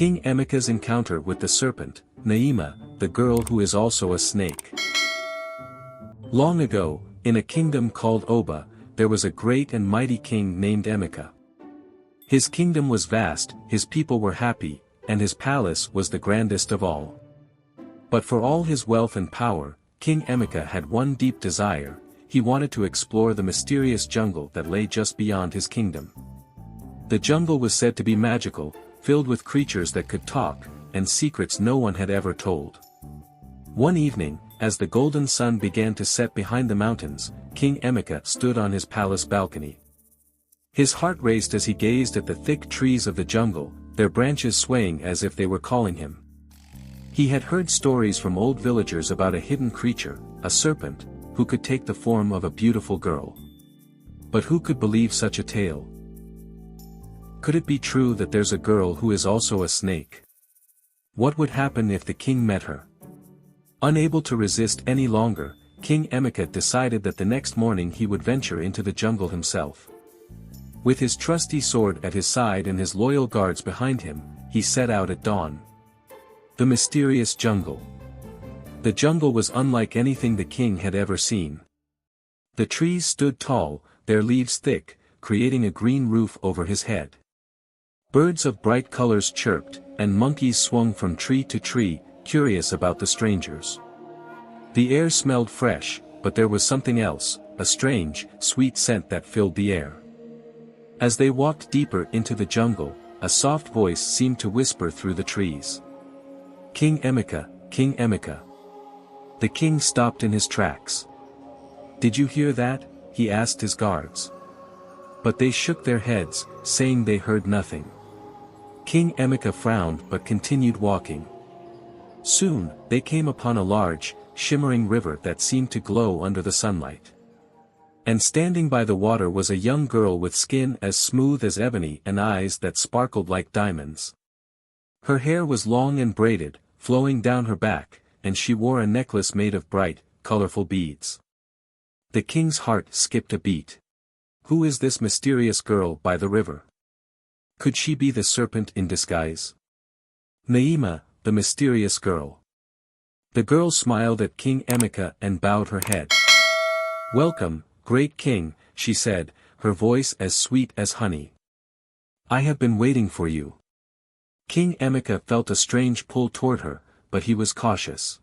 King Emeka's encounter with the serpent, Naima, the girl who is also a snake. Long ago, in a kingdom called Oba, there was a great and mighty king named Emeka. His kingdom was vast, his people were happy, and his palace was the grandest of all. But for all his wealth and power, King Emeka had one deep desire: he wanted to explore the mysterious jungle that lay just beyond his kingdom. The jungle was said to be magical, filled with creatures that could talk, and secrets no one had ever told. One evening, as the golden sun began to set behind the mountains, King Emeka stood on his palace balcony. His heart raced as he gazed at the thick trees of the jungle, their branches swaying as if they were calling him. He had heard stories from old villagers about a hidden creature, a serpent, who could take the form of a beautiful girl. But who could believe such a tale? Could it be true that there's a girl who is also a snake? What would happen if the king met her? Unable to resist any longer, King Emeka decided that the next morning he would venture into the jungle himself. With his trusty sword at his side and his loyal guards behind him, he set out at dawn. The mysterious jungle. The jungle was unlike anything the king had ever seen. The trees stood tall, their leaves thick, creating a green roof over his head. Birds of bright colors chirped, and monkeys swung from tree to tree, curious about the strangers. The air smelled fresh, but there was something else, a strange, sweet scent that filled the air. As they walked deeper into the jungle, a soft voice seemed to whisper through the trees. "King Emeka, King Emeka." The king stopped in his tracks. "Did you hear that?" he asked his guards. But they shook their heads, saying they heard nothing. King Emeka frowned but continued walking. Soon, they came upon a large, shimmering river that seemed to glow under the sunlight. And standing by the water was a young girl with skin as smooth as ebony and eyes that sparkled like diamonds. Her hair was long and braided, flowing down her back, and she wore a necklace made of bright, colorful beads. The king's heart skipped a beat. Who is this mysterious girl by the river? Could she be the serpent in disguise? Naima, the mysterious girl. The girl smiled at King Emeka and bowed her head. "Welcome, great king," she said, her voice as sweet as honey. "I have been waiting for you." King Emeka felt a strange pull toward her, but he was cautious.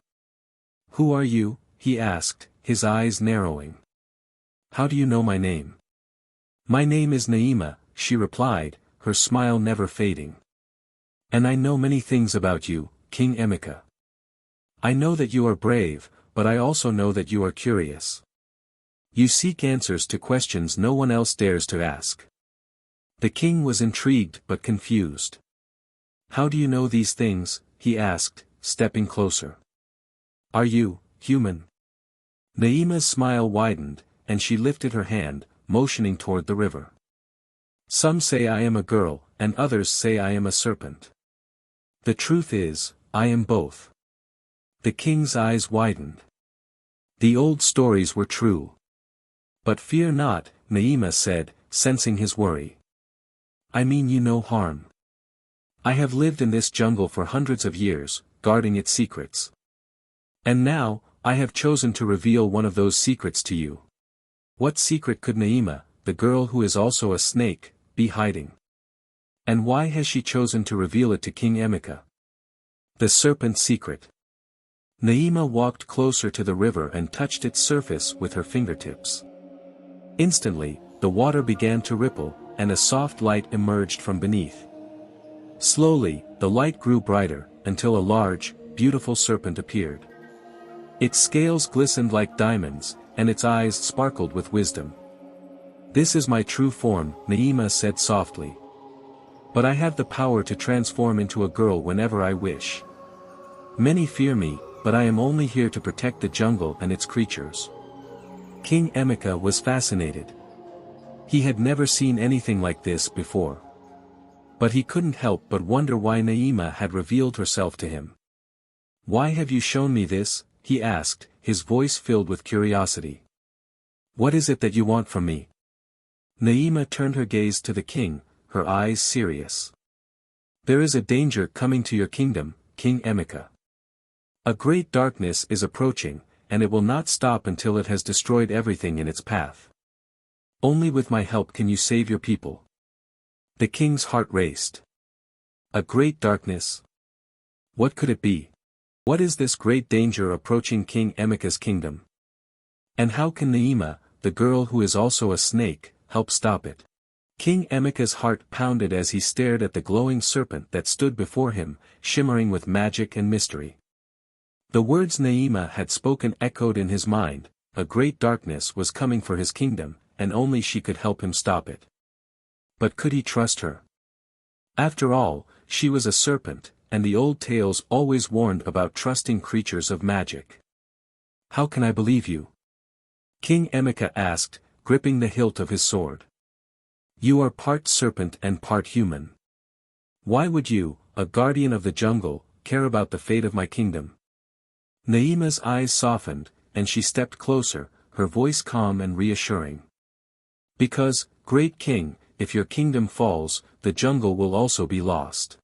"Who are you?" he asked, his eyes narrowing. "How do you know my name?" "My name is Naima," she replied, her smile never fading. "And I know many things about you, King Emeka. I know that you are brave, but I also know that you are curious. You seek answers to questions no one else dares to ask." The king was intrigued but confused. "How do you know these things?" he asked, stepping closer. "Are you human?" Naima's smile widened, and she lifted her hand, motioning toward the river. "Some say I am a girl, and others say I am a serpent. The truth is, I am both." The king's eyes widened. The old stories were true. "But fear not," Naima said, sensing his worry. "I mean you no harm. I have lived in this jungle for hundreds of years, guarding its secrets. And now, I have chosen to reveal one of those secrets to you." What secret could Naima, the girl who is also a snake, be hiding? And why has she chosen to reveal it to King Emeka? The serpent secret. Naima walked closer to the river and touched its surface with her fingertips. Instantly, the water began to ripple, and a soft light emerged from beneath. Slowly, the light grew brighter, until a large, beautiful serpent appeared. Its scales glistened like diamonds, and its eyes sparkled with wisdom. "This is my true form," Naima said softly. "But I have the power to transform into a girl whenever I wish. Many fear me, but I am only here to protect the jungle and its creatures." King Emeka was fascinated. He had never seen anything like this before. But he couldn't help but wonder why Naima had revealed herself to him. "Why have you shown me this?" he asked, his voice filled with curiosity. "What is it that you want from me?" Naima turned her gaze to the king, her eyes serious. There is a danger coming to your kingdom, King Emeka. A great darkness is approaching, and it will not stop until it has destroyed everything in its path. Only with my help can you save your people. The king's heart raced. A great darkness? What could it be? What is this great danger approaching King Emeka's kingdom? And how can Naima, the girl who is also a snake, help stop it? King Emeka's heart pounded as he stared at the glowing serpent that stood before him, shimmering with magic and mystery. The words Naima had spoken echoed in his mind. A great darkness was coming for his kingdom, and only she could help him stop it. But could he trust her? After all, she was a serpent, and the old tales always warned about trusting creatures of magic. How can I believe you? King Emeka asked, gripping the hilt of his sword. You are part serpent and part human. Why would you, a guardian of the jungle, care about the fate of my kingdom? Naima's eyes softened, and she stepped closer, her voice calm and reassuring. Because, great king, if your kingdom falls, the jungle will also be lost.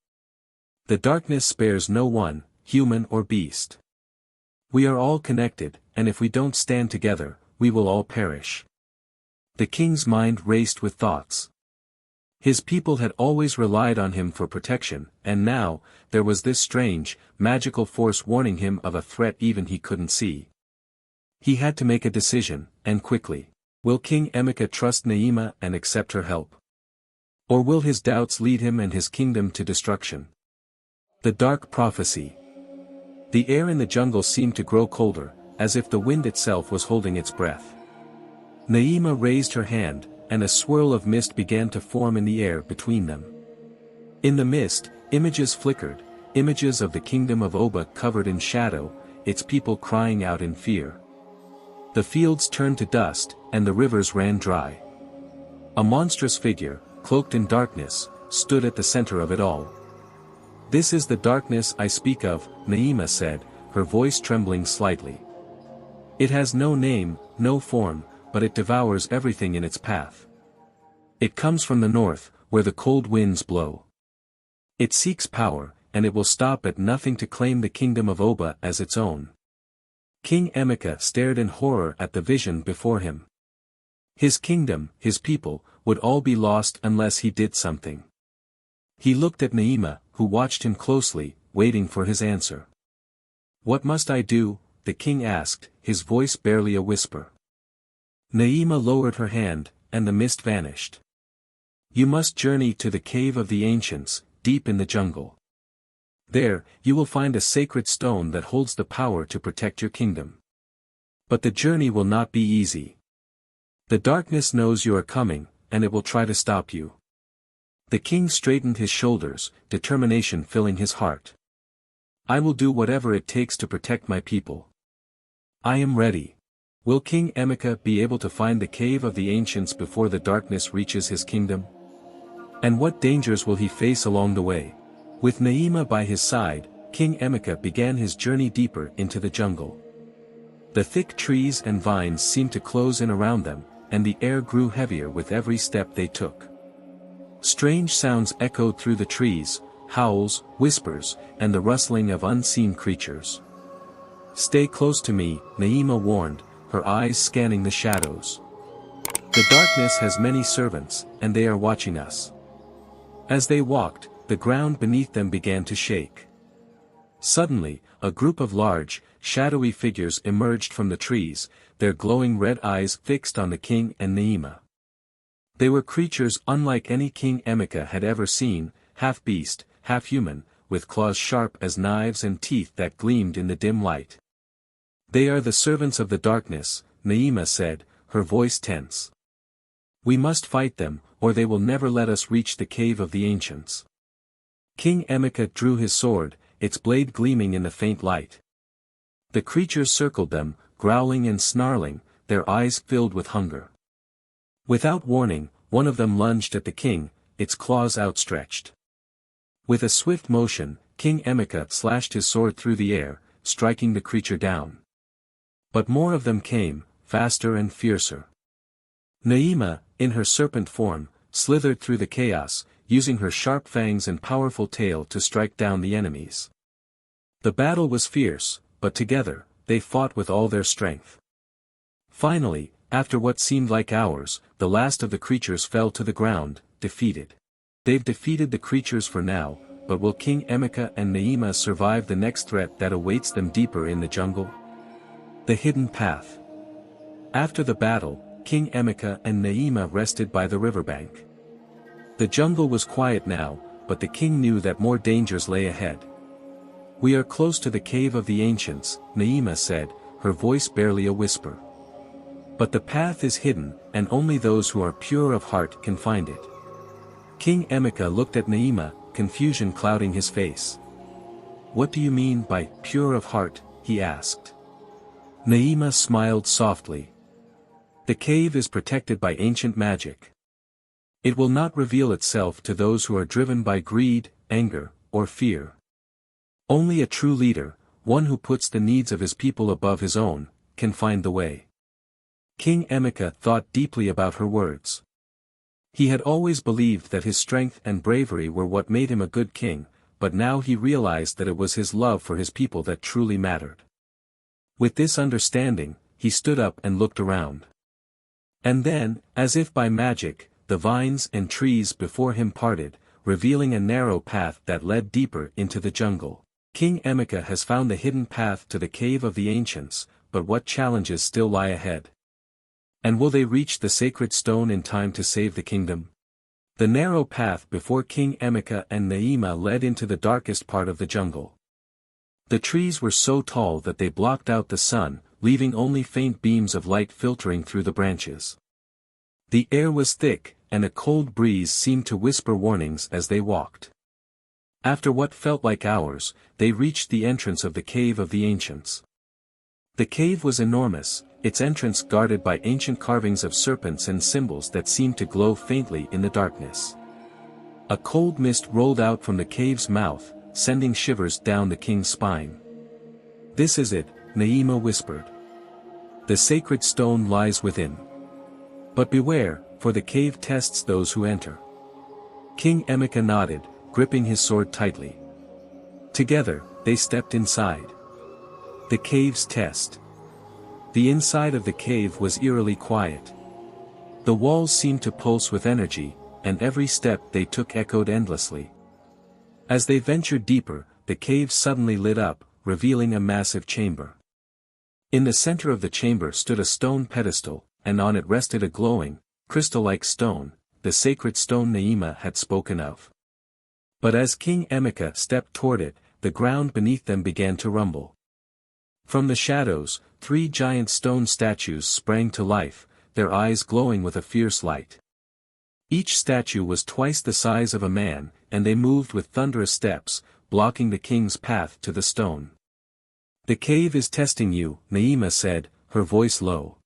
The darkness spares no one, human or beast. We are all connected, and if we don't stand together, we will all perish. The king's mind raced with thoughts. His people had always relied on him for protection, and now, there was this strange, magical force warning him of a threat even he couldn't see. He had to make a decision, and quickly. Will King Emeka trust Naima and accept her help? Or will his doubts lead him and his kingdom to destruction? The dark prophecy. The air in the jungle seemed to grow colder, as if the wind itself was holding its breath. Naima raised her hand, and a swirl of mist began to form in the air between them. In the mist, images flickered, images of the kingdom of Oba covered in shadow, its people crying out in fear. The fields turned to dust, and the rivers ran dry. A monstrous figure, cloaked in darkness, stood at the center of it all. This is the darkness I speak of, Naima said, her voice trembling slightly. It has no name, no form, but it devours everything in its path. It comes from the north, where the cold winds blow. It seeks power, and it will stop at nothing to claim the kingdom of Oba as its own. King Emeka stared in horror at the vision before him. His kingdom, his people, would all be lost unless he did something. He looked at Naima, who watched him closely, waiting for his answer. What must I do? The king asked, his voice barely a whisper. Naima lowered her hand, and the mist vanished. You must journey to the cave of the ancients, deep in the jungle. There, you will find a sacred stone that holds the power to protect your kingdom. But the journey will not be easy. The darkness knows you are coming, and it will try to stop you. The king straightened his shoulders, determination filling his heart. I will do whatever it takes to protect my people. I am ready. Will King Emeka be able to find the cave of the ancients before the darkness reaches his kingdom? And what dangers will he face along the way? With Naima by his side, King Emeka began his journey deeper into the jungle. The thick trees and vines seemed to close in around them, and the air grew heavier with every step they took. Strange sounds echoed through the trees, howls, whispers, and the rustling of unseen creatures. Stay close to me, Naima warned, her eyes scanning the shadows. The darkness has many servants, and they are watching us. As they walked, the ground beneath them began to shake. Suddenly, a group of large, shadowy figures emerged from the trees, their glowing red eyes fixed on the king and Naima. They were creatures unlike any King Emeka had ever seen, half beast, half human, with claws sharp as knives and teeth that gleamed in the dim light. They are the servants of the darkness, Naima said, her voice tense. We must fight them, or they will never let us reach the cave of the ancients. King Emeka drew his sword, its blade gleaming in the faint light. The creatures circled them, growling and snarling, their eyes filled with hunger. Without warning, one of them lunged at the king, its claws outstretched. With a swift motion, King Emeka slashed his sword through the air, striking the creature down. But more of them came, faster and fiercer. Naima, in her serpent form, slithered through the chaos, using her sharp fangs and powerful tail to strike down the enemies. The battle was fierce, but together, they fought with all their strength. Finally, after what seemed like hours, the last of the creatures fell to the ground, defeated. They've defeated the creatures for now, but will King Emeka and Naima survive the next threat that awaits them deeper in the jungle? The Hidden Path. After the battle, King Emeka and Naima rested by the riverbank. The jungle was quiet now, but the king knew that more dangers lay ahead. "We are close to the cave of the ancients," Naima said, her voice barely a whisper. "But the path is hidden, and only those who are pure of heart can find it." King Emeka looked at Naima, confusion clouding his face. "What do you mean by pure of heart?" he asked. Naima smiled softly. "The cave is protected by ancient magic. It will not reveal itself to those who are driven by greed, anger, or fear. Only a true leader, one who puts the needs of his people above his own, can find the way." King Emeka thought deeply about her words. He had always believed that his strength and bravery were what made him a good king, but now he realized that it was his love for his people that truly mattered. With this understanding, he stood up and looked around. And then, as if by magic, the vines and trees before him parted, revealing a narrow path that led deeper into the jungle. King Emeka has found the hidden path to the cave of the ancients, but what challenges still lie ahead? And will they reach the sacred stone in time to save the kingdom? The narrow path before King Emeka and Naima led into the darkest part of the jungle. The trees were so tall that they blocked out the sun, leaving only faint beams of light filtering through the branches. The air was thick, and a cold breeze seemed to whisper warnings as they walked. After what felt like hours, they reached the entrance of the cave of the ancients. The cave was enormous, its entrance guarded by ancient carvings of serpents and symbols that seemed to glow faintly in the darkness. A cold mist rolled out from the cave's mouth, sending shivers down the king's spine. "This is it," Naima whispered. "The sacred stone lies within. But beware, for the cave tests those who enter." King Emeka nodded, gripping his sword tightly. Together, they stepped inside. The cave's test. The inside of the cave was eerily quiet. The walls seemed to pulse with energy, and every step they took echoed endlessly. As they ventured deeper, the cave suddenly lit up, revealing a massive chamber. In the center of the chamber stood a stone pedestal, and on it rested a glowing, crystal-like stone, the sacred stone Naima had spoken of. But as King Emeka stepped toward it, the ground beneath them began to rumble. From the shadows, 3 giant stone statues sprang to life, their eyes glowing with a fierce light. Each statue was twice the size of a man, and they moved with thunderous steps, blocking the king's path to the stone. "The cave is testing you," Naima said, her voice low.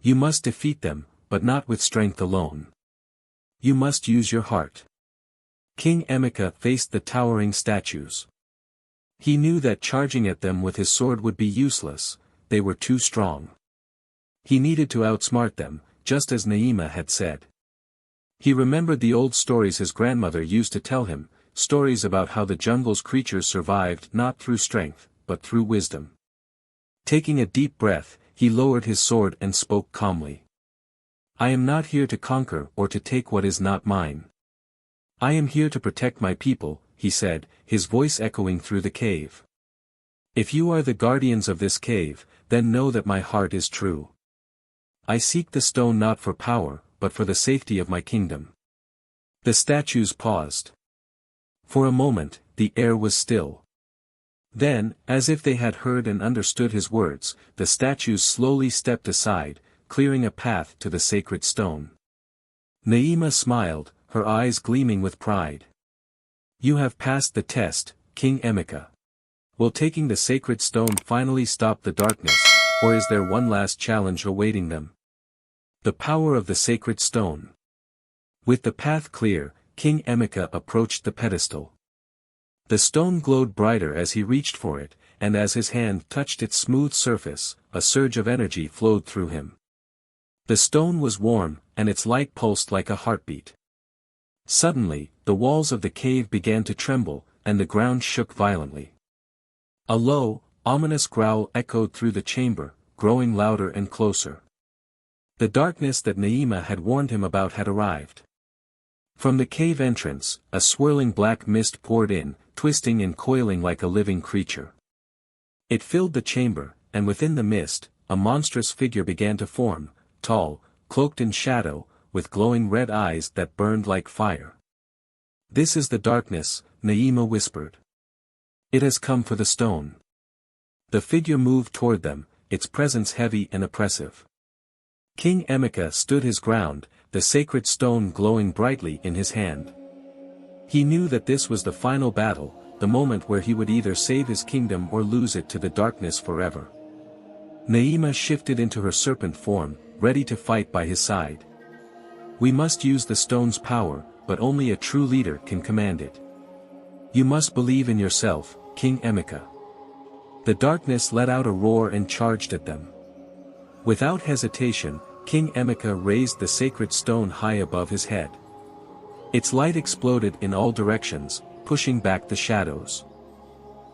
"You must defeat them, but not with strength alone. You must use your heart." King Emeka faced the towering statues. He knew that charging at them with his sword would be useless, they were too strong. He needed to outsmart them, just as Naima had said. He remembered the old stories his grandmother used to tell him, stories about how the jungle's creatures survived not through strength, but through wisdom. Taking a deep breath, he lowered his sword and spoke calmly. "I am not here to conquer or to take what is not mine. I am here to protect my people," he said, his voice echoing through the cave. "If you are the guardians of this cave, then know that my heart is true. I seek the stone not for power, but for the safety of my kingdom." The statues paused. For a moment, the air was still. Then, as if they had heard and understood his words, the statues slowly stepped aside, clearing a path to the sacred stone. Naima smiled, her eyes gleaming with pride. "You have passed the test, King Emeka. Will taking the sacred stone finally stop the darkness, or is there one last challenge awaiting them?" The power of the sacred stone. With the path clear, King Emeka approached the pedestal. The stone glowed brighter as he reached for it, and as his hand touched its smooth surface, a surge of energy flowed through him. The stone was warm, and its light pulsed like a heartbeat. Suddenly, the walls of the cave began to tremble, and the ground shook violently. A low, ominous growl echoed through the chamber, growing louder and closer. The darkness that Naima had warned him about had arrived. From the cave entrance, a swirling black mist poured in, twisting and coiling like a living creature. It filled the chamber, and within the mist, a monstrous figure began to form, tall, cloaked in shadow, with glowing red eyes that burned like fire. "This is the darkness," Naima whispered. "It has come for the stone." The figure moved toward them, its presence heavy and oppressive. King Emeka stood his ground, the sacred stone glowing brightly in his hand. He knew that this was the final battle, the moment where he would either save his kingdom or lose it to the darkness forever. Naima shifted into her serpent form, ready to fight by his side. "We must use the stone's power, but only a true leader can command it. You must believe in yourself, King Emeka." The darkness let out a roar and charged at them. Without hesitation, King Emeka raised the sacred stone high above his head. Its light exploded in all directions, pushing back the shadows.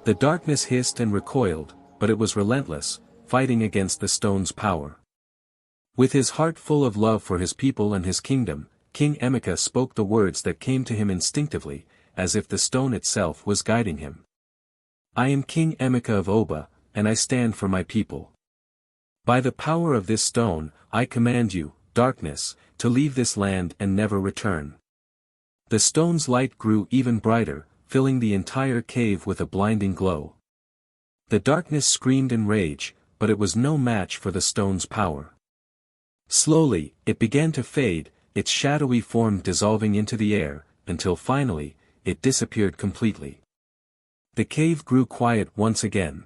The darkness hissed and recoiled, but it was relentless, fighting against the stone's power. With his heart full of love for his people and his kingdom, King Emeka spoke the words that came to him instinctively, as if the stone itself was guiding him. "I am King Emeka of Oba, and I stand for my people. By the power of this stone, I command you, darkness, to leave this land and never return." The stone's light grew even brighter, filling the entire cave with a blinding glow. The darkness screamed in rage, but it was no match for the stone's power. Slowly, it began to fade, its shadowy form dissolving into the air, until finally, it disappeared completely. The cave grew quiet once again.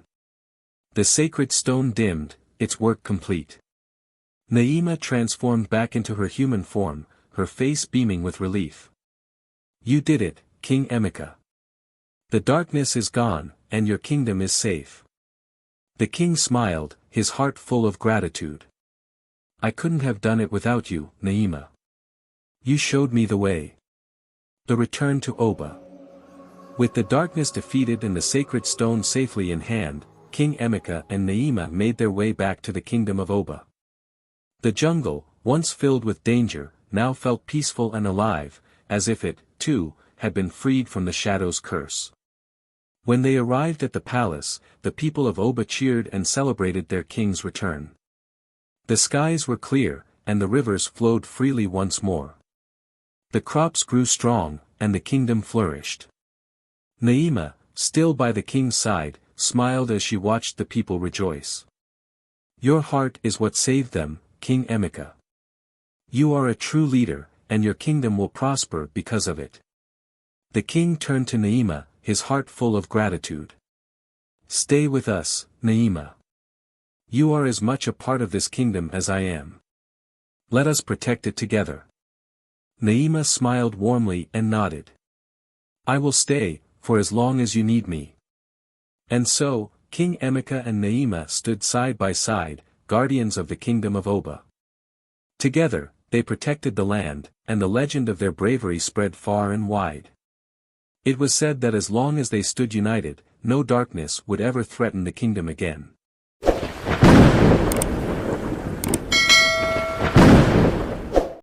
The sacred stone dimmed, its work complete. Naima transformed back into her human form, her face beaming with relief. "You did it, King Emeka. The darkness is gone, and your kingdom is safe." The king smiled, his heart full of gratitude. "I couldn't have done it without you, Naima. You showed me the way." The return to Oba. With the darkness defeated and the sacred stone safely in hand, King Emeka and Naima made their way back to the kingdom of Oba. The jungle, once filled with danger, now felt peaceful and alive, as if it, too, had been freed from the shadow's curse. When they arrived at the palace, the people of Oba cheered and celebrated their king's return. The skies were clear, and the rivers flowed freely once more. The crops grew strong, and the kingdom flourished. Naima, still by the king's side, smiled as she watched the people rejoice. "Your heart is what saved them, King Emeka. You are a true leader, and your kingdom will prosper because of it." The king turned to Naima, his heart full of gratitude. "Stay with us, Naima. You are as much a part of this kingdom as I am. Let us protect it together." Naima smiled warmly and nodded. "I will stay, for as long as you need me." And so, King Emeka and Naima stood side by side, guardians of the kingdom of Oba. Together, they protected the land, and the legend of their bravery spread far and wide. It was said that as long as they stood united, no darkness would ever threaten the kingdom again.